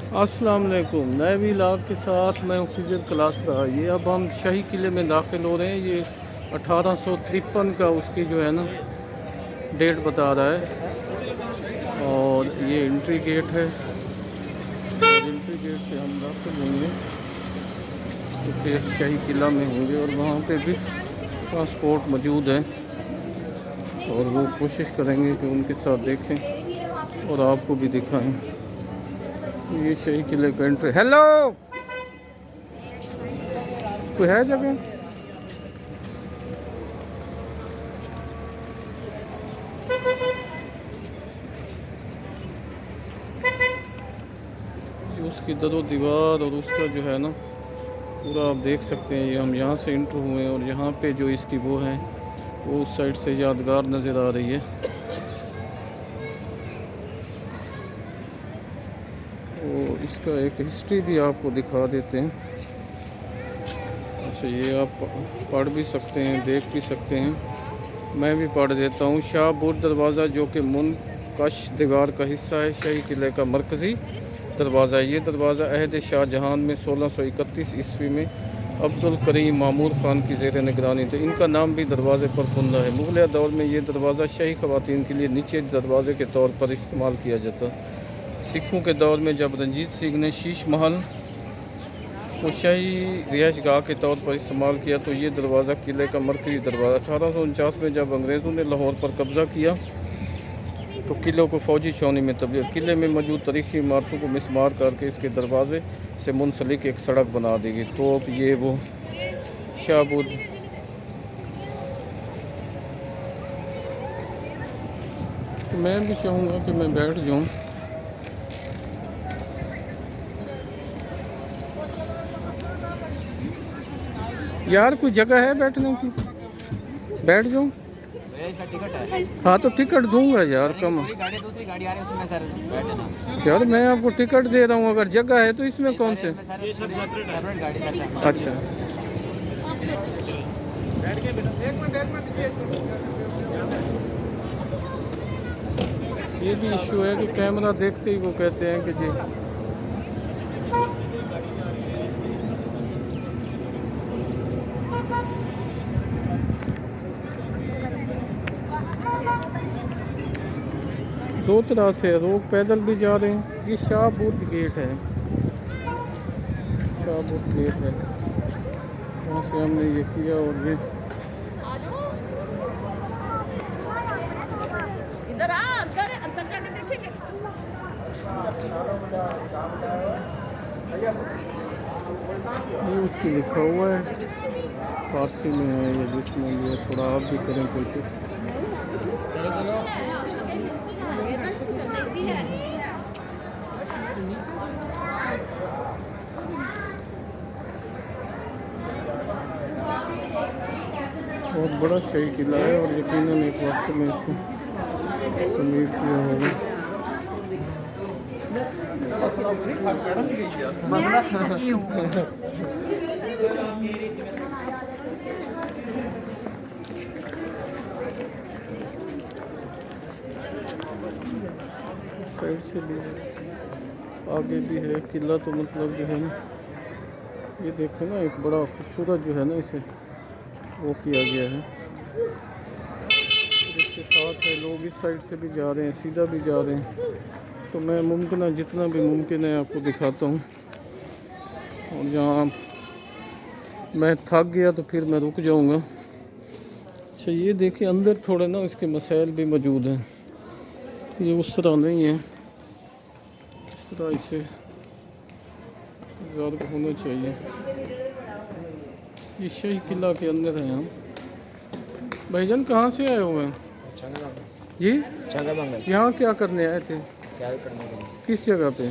अस्सलाम वालेकुम। नए व्लॉग के साथ मैं हूँ खिज़र क्लास रहा। ये अब हम शाही किले में दाखिल हो रहे हैं। ये 1853 का उसकी जो है ना डेट बता रहा है। और ये एंट्री गेट है और एंट्री गेट से हम दाखिल होंगे तो फिर शाही किला में होंगे और वहाँ पे भी ट्रांसपोर्ट मौजूद है और वो कोशिश करेंगे कि उनके साथ देखें और आपको भी दिखाएं। ये शाही किले का एंट्री। हेलो, कोई है जगह? उसकी दरो दीवार और उसका जो है ना पूरा आप देख सकते हैं। ये हम यहाँ से इंटर हुए हैं और यहाँ पे जो इसकी वो है वो उस साइड से यादगार नज़र आ रही है। और इसका एक हिस्ट्री भी आपको दिखा देते हैं। अच्छा, ये आप पढ़ भी सकते हैं, देख भी सकते हैं। मैं भी पढ़ देता हूँ। शाहपुर दरवाज़ा जो कि मुनकश दीवार का हिस्सा है शाही किले का मरकज़ी दरवाज़ा। ये दरवाज़ा अहद शाहजहां में 1631 ईस्वी में अब्दुल करीम मामूर ख़ान की ज़ेर निगरानी थे। इनका नाम भी दरवाज़े पर कुंदा है। मुग़ल दौर में ये दरवाज़ा शाही ख़वातीन के लिए नीचे दरवाज़े के तौर पर इस्तेमाल किया जाता। सिखों के दौर में जब रंजीत सिंह ने शीश महल को शाही रिहाइश गाह के तौर पर इस्तेमाल किया तो ये दरवाज़ा किले का मरकज़ी दरवाज़ा। 1849 में जब अंग्रेज़ों ने लाहौर पर कब्ज़ा किया तो किले को फ़ौजी छावनी में तब्दील। किले में मौजूद तारीखी इमारतों को मिसमार करके इसके दरवाजे से मुंसलिक एक सड़क बना दी गई। तो अब ये वो शाहबूद तो मैं भी चाहूँगा कि मैं बैठ जाऊँ। यार कोई जगह है बैठने की? बैठ जाऊँ? हाँ तो टिकट दूंगा यार। कम दूसरी गाड़ी आ रही है उसमें सर बैठे ना। यार मैं आपको टिकट दे रहा हूँ, अगर जगह है तो इसमें कौन से? सेपरेट गाड़ी सर। अच्छा, ये भी इशू है कि कैमरा देखते ही वो कहते हैं कि जी दो तरह से लोग पैदल भी जा रहे हैं। ये शाहबूद गेट है, शाहबूद गेट है। वहाँ से हमने ये किया और ये इधर आ, अंदर जाके देखेंगे। उसकी लिखा हुआ है, फारसी में है ये, जिसमें ये थोड़ा आप भी करें कोशिश। बहुत बड़ा शाही किला है और यकीनन एक वक्त में इसको तमीर किया होगा। साइड से भी आगे भी है किला, तो मतलब जो है ना ये देखें ना, एक बड़ा खूबसूरत जो है ना इसे वो किया गया है। इसके साथ है लोग इस साइड से भी जा रहे हैं, सीधा भी जा रहे हैं। तो मैं मुमकिन है जितना भी मुमकिन है आपको दिखाता हूँ। और जहाँ मैं थक गया तो फिर मैं रुक जाऊँगा। अच्छा, ये देखिए अंदर थोड़े ना इसके मसाइल भी मौजूद हैं। ये उस तरह नहीं है, इस तरह इसे ज़्यादा होना चाहिए। ये शाही किला के अंदर है। हम भाईजान कहाँ से आए हुए हैं जी? यहाँ क्या करने आए थे? सैर करने के लिए। किस जगह पे?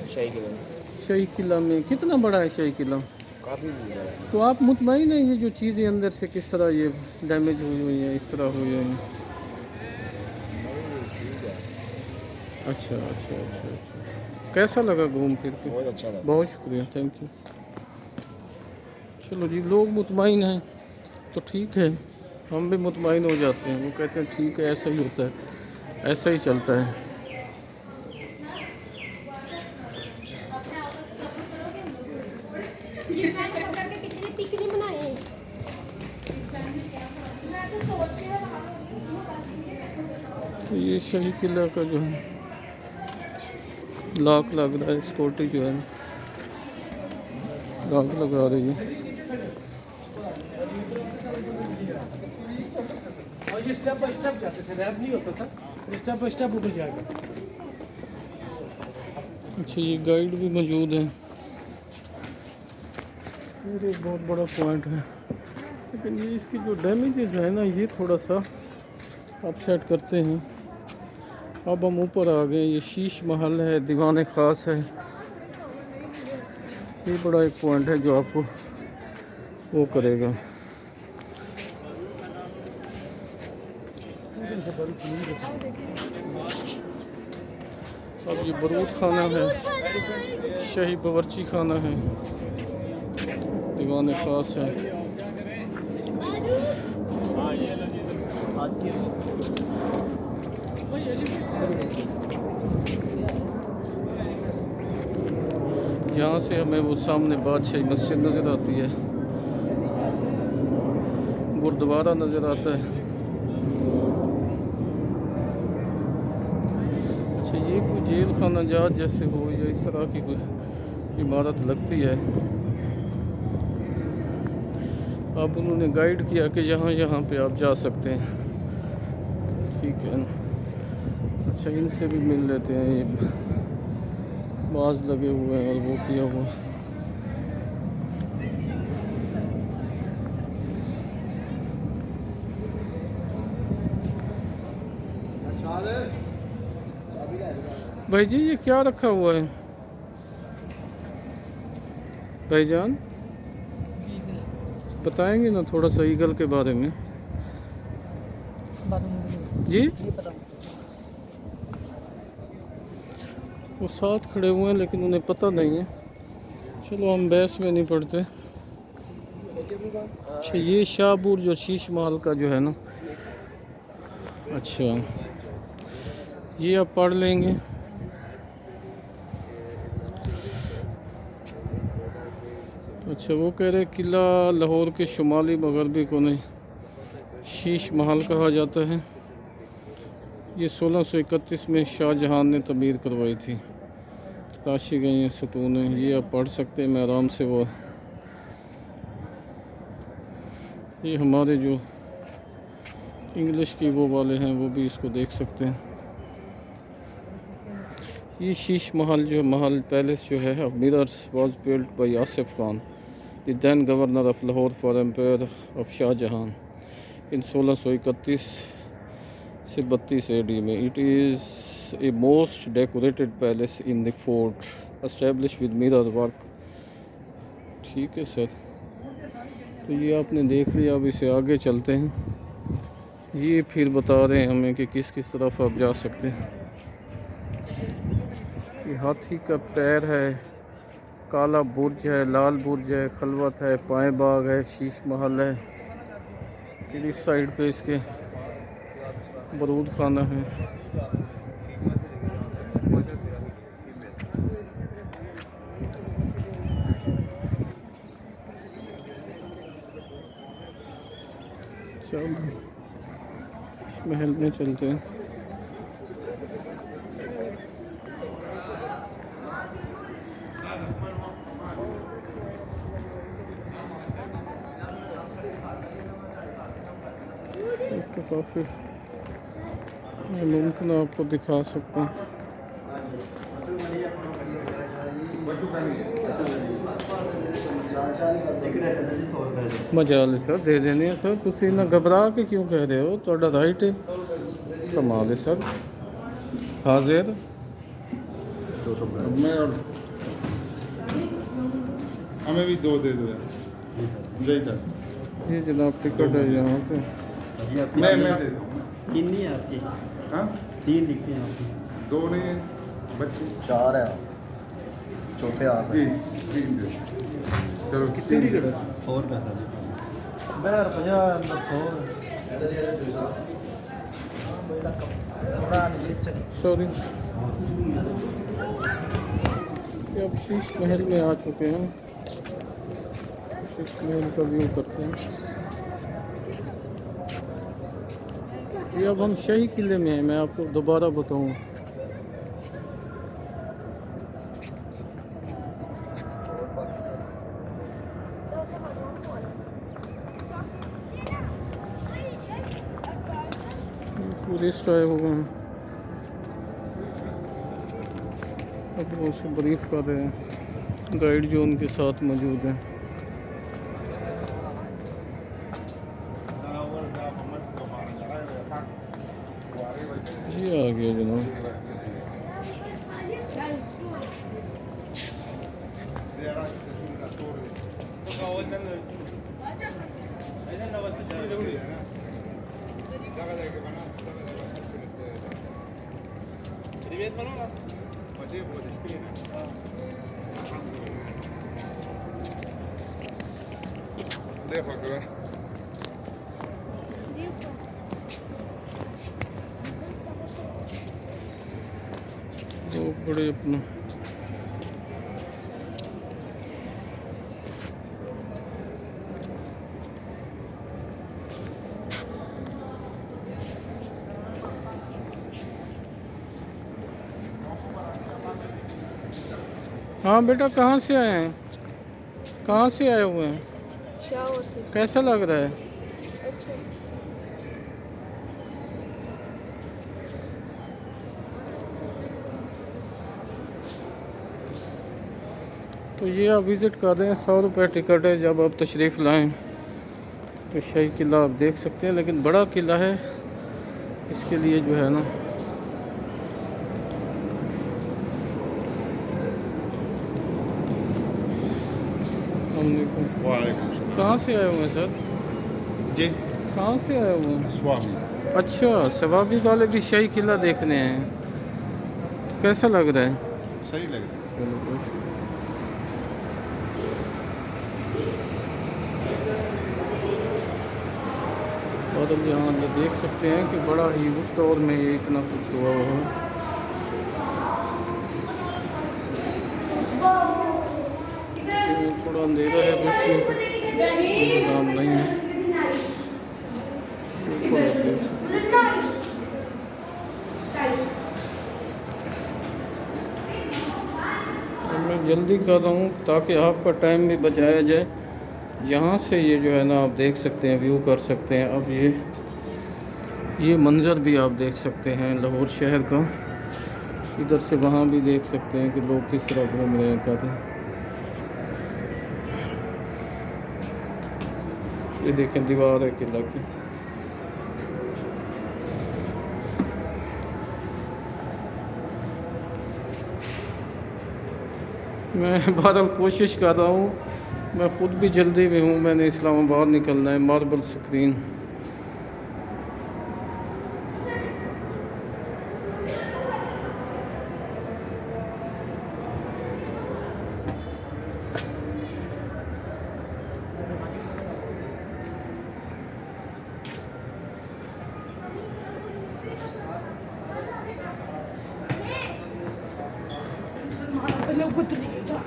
शाही किले में। शाही किला में कितना बड़ा है शाही किला? काफ़ी बड़ा है। तो आप मुतमईन हैं ये जो चीज़ें अंदर से किस तरह ये डैमेज हुई हुई हैं, इस तरह हुई हैं? अच्छा अच्छा अच्छा अच्छा, कैसा लगा घूम फिर के? बहुत अच्छा लगा। बहुत शुक्रिया, थैंक यू। चलो जी, लोग मुतमईन हैं तो ठीक है, हम भी मुतमईन हो जाते हैं। वो कहते हैं ठीक है, ऐसा ही होता है, ऐसा ही चलता है। शाही किला का जो है लॉक लग रहा है, सिक्योरिटी जो है लॉक लगा रही है। और ये स्टेप बाय स्टेप जाते थे, रैप नहीं होता था, स्टेप बाय स्टेप ऊपर जाएगा। अच्छा, ये गाइड भी मौजूद है। और एक बहुत बड़ा पॉइंट है, लेकिन ये इसकी जो डैमेजेस है ना, ये थोड़ा सा अपसेट करते हैं। अब हम ऊपर आ गए। ये शीश महल है, दीवाने ख़ास है। ये बड़ा एक पॉइंट है जो आपको वो करेगा। अब ये बरूद खाना है, शाही बावर्ची खाना है, दीवाने ख़ास है। यहाँ से हमें वो सामने बादशाही मस्जिद नज़र आती है, गुरुद्वारा नज़र आता है। अच्छा, ये कोई जेल खाना जहाज जैसे हो या इस तरह की कोई इमारत लगती है। अब उन्होंने गाइड किया कि यहाँ पे आप जा सकते हैं, ठीक है ना। अच्छा, इनसे भी मिल लेते हैं। ये बाज लगे हुए हैं और वो किया हुआ। भाई जी, ये क्या रखा हुआ है भाईजान? बताएंगे ना थोड़ा सा ईगल के बारे में जी? वो साथ खड़े हुए हैं लेकिन उन्हें पता नहीं है। चलो, हम बहस में नहीं पड़ते। अच्छा, ये शाहबूर जो शीश महल का जो है ना, अच्छा ये आप पढ़ लेंगे। अच्छा, वो कह रहे किला लाहौर के शुमाली मगरबी कोने शीश महल कहा जाता है। ये 1631 में शाहजहां ने तमीर करवाई थी। तराशी गई हैं सतूनें। ये आप पढ़ सकते हैं, मैं आराम से। वो ये हमारे जो इंग्लिश की वो वाले हैं वो भी इसको देख सकते हैं। ये शीश महल जो महल पैलेस जो है of mirrors was built by Asif Khan, the then governor of Lahore for empire of Shahjahan in 1631 से 32 AD में। It is a most decorated palace in the fort establish with mirror work. ठीक है सर, तो ये आपने देख लिया। अब इसे आगे चलते हैं। ये फिर बता रहे हैं हमें कि किस किस तरफ आप जा सकते हैं। ये हाथी का पैर है, काला बुर्ज है, लाल बुर्ज है, खलवत है, पाए बाग है, शीश महल है। फिर इस साइड पे इसके बरूद खाना है। चलो, इस महल में चलते हैं। तो काफ़ी मुमकिन आपको दिखा सकते हैं। मजाल सर, दे देने हैं सर। तुसी ना घबरा के क्यों कह रहे हो? थोड़ा राइट है। कमाल है सर। हाजिर 200 मैं और हमें भी 2 दे दो यार। जय तक ये जनाब टिकट है यहाँ पे। मैं दे दूँ। 3 नहीं है आपकी? हाँ, 3 दिखते हैं आपकी। 2 नहीं है बच्चे। 4 है, चौथे आप है। 3 दे। चलो, कितनी टिकट है? 100 रुपये सर जी। बैर 50 सॉरी, ये अब शीश महल में आ चुके हैं। शीश महल का व्यू करते हैं। ये अब हम शाही किले में हैं, मैं आपको दोबारा बताऊं। टूरिस्ट आए हुए हैं, अब वो उसे ब्रीफ कर रहे हैं गाइड जो उनके साथ मौजूद हैं। ये आ गया जनाब। वो बड़े अपना हाँ बेटा, कहाँ से आए हैं? कहाँ से आए हुए हैं? शावर से। कैसा लग रहा है? अच्छा। तो ये आप विज़िट कर रहे हैं, 100 रुपये टिकट है। जब आप तशरीफ़ लाएं तो शाही किला आप देख सकते हैं, लेकिन बड़ा किला है, इसके लिए जो है ना वालेकुम। कहाँ से आए हुए हैं सर? जी, कहाँ से आए हुए हैं? स्वामी। अच्छा, सवाबी वाले भी शाही किला देखने हैं, तो कैसा लग रहा है? सही लग रहा है। चलो गुड। और अब यहाँ पे देख सकते हैं कि बड़ा ही उस दौर में ये इतना कुछ हुआ हुआ है। तो थोड़ा अंधेरा है, बस काम नहीं है। ऊपर आप देख सकते हैं। अब मैं जल्दी कर रहा हूँ ताकि आपका टाइम भी बचाया जाए। यहाँ से ये जो है ना आप देख सकते हैं, व्यू कर सकते हैं। अब ये मंज़र भी आप देख सकते हैं लाहौर शहर का। इधर से वहाँ भी देख सकते हैं कि लोग किस तरह घूम रहे हैं, कर रहे हैं। ये देखें, दीवार है किला की। मैं बहरहाल कोशिश कर रहा हूँ, मैं ख़ुद भी जल्दी में हूँ, मैंने इस्लामाबाद निकलना है। मार्बल स्क्रीन पहले उतरिएगा।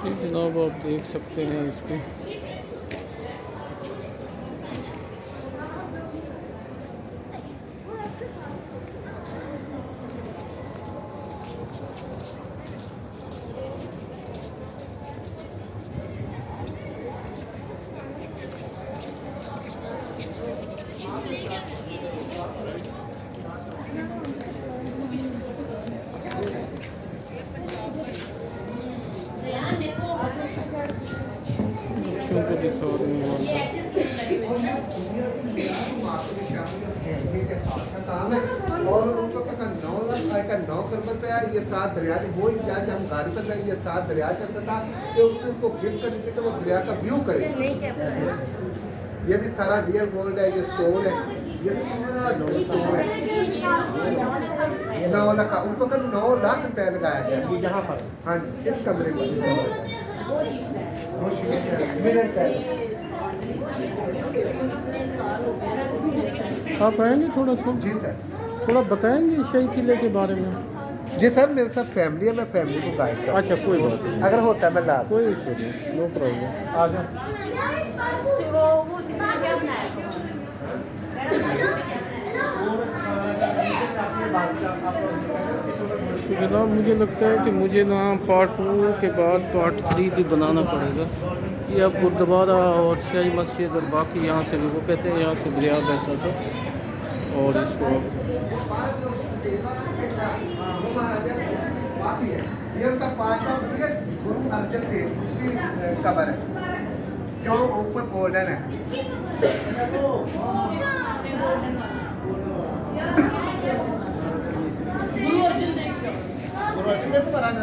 ये जनाब आप देख सकते हैं इसकी। बच्चों को दिखा रहे हैं वहाँ और उसको कहता 9 नंबर पे है। ये 7 दरिया वो ही जहाँ हम गाड़ी पर गए, ये 7 दरिया चलता था कि उसने उसको गिफ्ट कर दी तो वो दरिया का व्यू करे। ये भी सारा रियल गोल्ड है, ये स्टोन है, ये सारा स्टोन है। 9 लाख ऊपर का 9 लाख रुपए लगाया गया ये यहाँ पर हाँ जी, इस कमरे में मिनट है। आप आएंगे थोड़ा सा, जी सर। थोड़ा बताएंगे शाही किले के बारे में? जी सर, मेरे साथ फैमिली है, मैं फैमिली को गाइड करूँ। अच्छा कोई बात नहीं, अगर होता है मैं ला कोई इशू नहीं, नो प्रॉब्लम। आ जाओ। तो जनाब मुझे लगता है कि मुझे ना पार्ट 2 के बाद पार्ट 3 भी बनाना पड़ेगा। ये अब गुरुद्वारा और शाही मस्जिद और बाकी यहाँ से भी वो कहते हैं यहाँ से दरिया बहता था और इसको ये उनका 5वां गुरु अर्जन देव की कब्र है जो ऊपर गोल्डन है।